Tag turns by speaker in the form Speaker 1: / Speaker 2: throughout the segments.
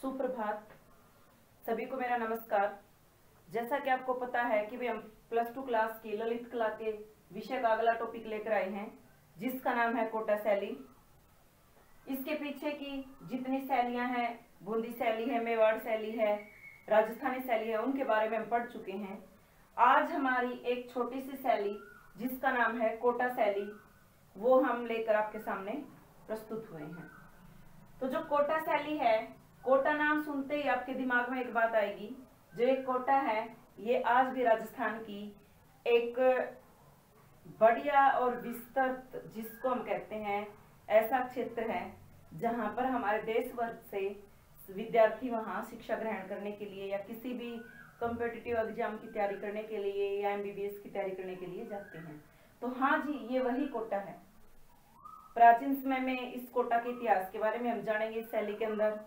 Speaker 1: सुप्रभात। सभी को मेरा नमस्कार। जैसा कि आपको पता है कि हम प्लस टू क्लास की ललित कला के विषय का अगला टॉपिक लेकर आए हैं, जिसका नाम है कोटा शैली। इसके पीछे की जितनी शैलियां हैं, बूंदी शैली है, मेवाड़ शैली है, राजस्थानी शैली है, उनके बारे में हम पढ़ चुके हैं। आज हमारी एक छोटी सी शैली जिसका नाम है कोटा शैली, वो हम लेकर आपके सामने प्रस्तुत हुए हैं। तो जो कोटा शैली है, कोटा नाम सुनते ही आपके दिमाग में एक बात आएगी। जो एक कोटा है, ये आज भी राजस्थान की एक बढ़िया और विस्तृत, जिसको हम कहते हैं, ऐसा क्षेत्र है जहां पर हमारे देश भर से विद्यार्थी वहां शिक्षा ग्रहण करने के लिए या किसी भी कॉम्पिटिटिव एग्जाम की तैयारी करने के लिए या एमबीबीएस की तैयारी करने के लिए जाते हैं। तो हाँ जी, ये वही कोटा है। प्राचीन समय में इस कोटा के इतिहास के बारे में हम जानेंगे। इस शैली के अंदर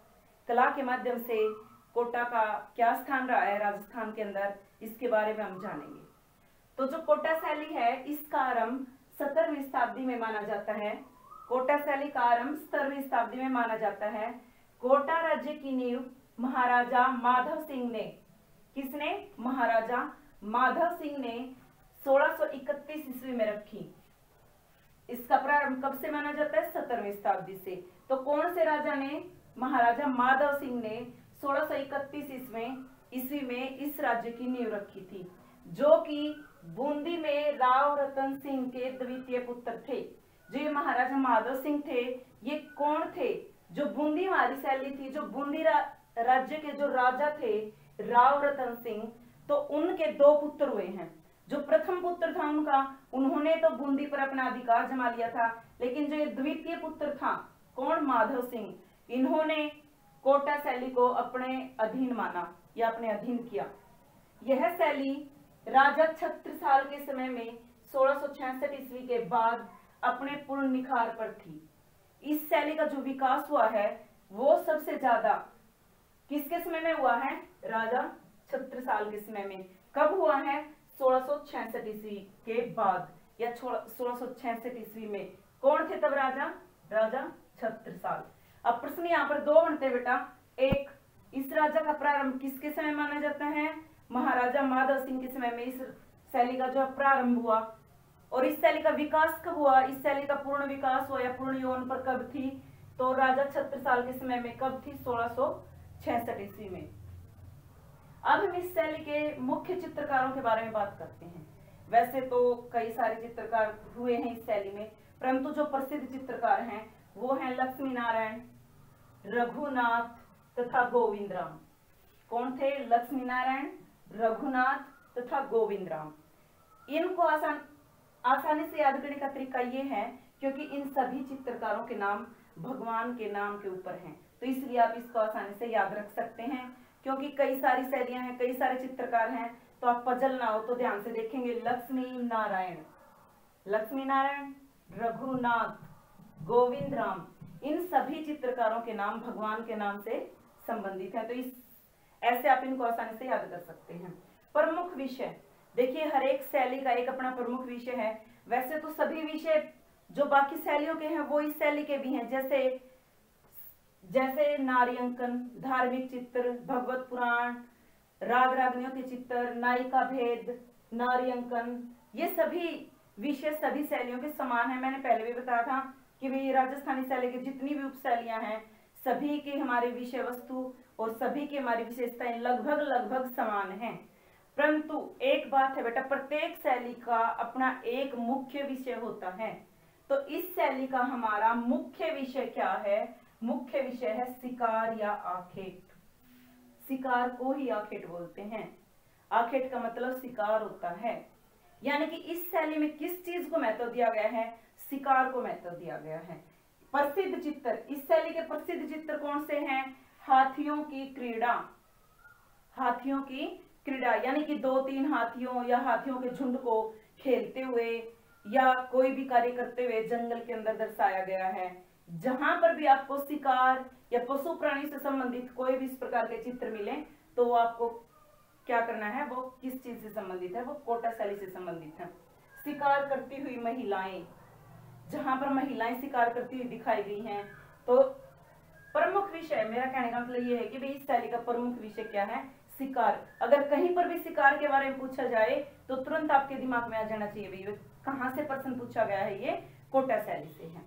Speaker 1: कला के माध्यम से कोटा का क्या स्थान रहा है राजस्थान के अंदर, इसके बारे में हम जानेंगे। तो जो कोटा शैली है, इसका आरंभ 17वीं शताब्दी में माना जाता है। कोटा शैली का आरंभ 17वीं शताब्दी में माना जाता है। कोटा राज्य की नींव महाराजा माधव सिंह ने, किसने? महाराजा माधव सिंह ने 1631 ईस्वी में रखी। इसका प्रारंभ कब से माना जाता है? 17वीं शताब्दी से। तो कौन से राजा ने? महाराजा माधव सिंह ने 1631 ईस्वी में इस राज्य की नींव रखी थी, जो कि बूंदी में राव रतन सिंह के द्वितीय पुत्र थे। जो ये महाराजा माधव सिंह थे, ये कौन थे? जो बूंदी हमारी शैली थी, जो बूंदी राज्य के जो राजा थे राव रतन सिंह, तो उनके दो पुत्र हुए हैं। जो प्रथम पुत्र था उन्होंने तो बूंदी पर अपना अधिकार जमा लिया था, लेकिन जो ये द्वितीय पुत्र था, कौन? माधव सिंह, इन्होंने कोटा शैली को अपने अधीन माना या अपने अधीन किया। यह शैली राजा छत्रसाल के समय में 1666 ईस्वी के बाद अपने पूर्ण निखार पर थी। इस शैली का जो विकास हुआ है, वो सबसे ज्यादा किसके समय में हुआ है? राजा छत्रसाल के समय में। कब हुआ है? 1666 ईस्वी के बाद या 1666 ईस्वी में। कौन थे तब राजा? राजा छत्रसाल। अब प्रश्न यहाँ पर दो बनते बेटा। एक, इस राजा का प्रारंभ किसके समय माना जाता है? महाराजा माधव सिंह के समय में इस शैली का जो प्रारंभ हुआ। और इस शैली का विकास कब हुआ? इस शैली का पूर्ण विकास हुआ या पूर्ण यौवन पर कब थी? तो राजा छत्रसाल के समय में। कब थी? 1666 ईस्वी में। अब हम इस शैली के मुख्य चित्रकारों के बारे में बात करते हैं। वैसे तो कई सारे चित्रकार हुए हैं इस शैली में, परंतु जो प्रसिद्ध चित्रकार हैं वो हैं लक्ष्मी नारायण, रघुनाथ तथा गोविंदराम। कौन थे? लक्ष्मी नारायण, रघुनाथ तथा गोविंदराम। इनको आसानी से याद करने का तरीका ये है क्योंकि इन सभी चित्रकारों के नाम भगवान के नाम के ऊपर हैं, तो इसलिए आप इसको आसानी से याद रख सकते हैं। क्योंकि कई सारी शैलियां हैं, कई सारे चित्रकार हैं, तो आप पजल ना हो तो ध्यान से देखेंगे। लक्ष्मी नारायण, रघुनाथ, गोविंदराम, इन सभी चित्रकारों के नाम भगवान के नाम से संबंधित है। तो इस ऐसे आप इनको आसानी से याद कर सकते हैं। प्रमुख विषय, देखिए हर एक शैली का एक अपना प्रमुख विषय है। वैसे तो सभी विषय जो बाकी शैलियों के हैं वो इस शैली के भी हैं, जैसे नारी अंकन, धार्मिक चित्र, भगवत पुराण, राग रागनियों के चित्र, नायिका भेद, नारी अंकन, ये सभी विषय सभी शैलियों के समान है। मैंने पहले भी बताया था कि भी राजस्थानी शैली की जितनी भी उपशैलियां हैं, सभी के हमारे विषय वस्तु और सभी की हमारी विशेषताएं लगभग समान हैं। परंतु एक बात है बेटा, प्रत्येक शैली का अपना एक मुख्य विषय होता है। तो इस शैली का हमारा मुख्य विषय क्या है? मुख्य विषय है शिकार या आखेट। शिकार को ही आखेट बोलते हैं। आखेट का मतलब शिकार होता है। यानी कि इस शैली में किस चीज को महत्व दिया गया है? शिकार को महत्व दिया गया है। प्रसिद्ध चित्र, इस शैली के प्रसिद्ध चित्र कौन से हैं? हाथियों की क्रीड़ा, हाथियों की क्रीड़ा, यानी कि 2-3 हाथियों या हाथियों के झुंड को खेलते हुए या कोई भी कार्य करते हुए जंगल के अंदर दर्शाया गया है। जहां पर भी आपको शिकार या पशु प्राणी से संबंधित कोई भी इस प्रकार के चित्र मिले, तो वो आपको क्या करना है? वो किस चीज से संबंधित है? वो कोटा शैली से संबंधित है। शिकार करती हुई महिलाएं, जहां पर महिलाएं शिकार करती हुई दिखाई गई हैं, तो प्रमुख विषय है, मेरा कहने का मतलब ये है कि भाई इस शैली का प्रमुख विषय क्या है, शिकार। अगर कहीं पर भी शिकार के बारे में पूछा जाए तो तुरंत आपके दिमाग में आ जाना चाहिए भाई कहां से प्रश्न पूछा गया है, ये कोटा शैली से है।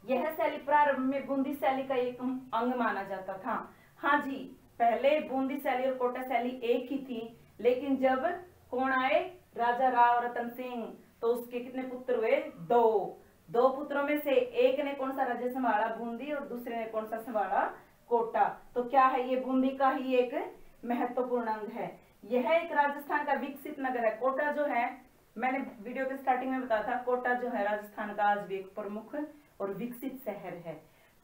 Speaker 1: यह शैली प्रारंभ में बूंदी शैली का एक अंग माना जाता था। हाँ जी, पहले बूंदी शैली और कोटा शैली एक ही थी, लेकिन जब कौन आए, राजा राव रतन सिंह, तो उसके कितने पुत्र हुए, दो पुत्रों में से एक ने कौन सा राज्य संभाला, बूंदी, और दूसरे ने कौन सा संभाला, कोटा। तो क्या है, ये बूंदी का ही एक महत्वपूर्ण अंग है। यह एक राजस्थान का विकसित नगर है। कोटा जो है, मैंने वीडियो के स्टार्टिंग में बताया था, कोटा जो है राजस्थान का आज भी एक प्रमुख और विकसित शहर है।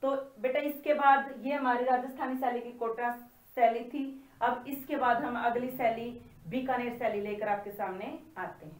Speaker 1: तो बेटा इसके बाद ये हमारी राजस्थानी शैली की कोटा शैली थी। अब इसके बाद हम अगली शैली बीकानेर शैली लेकर आपके सामने आते हैं।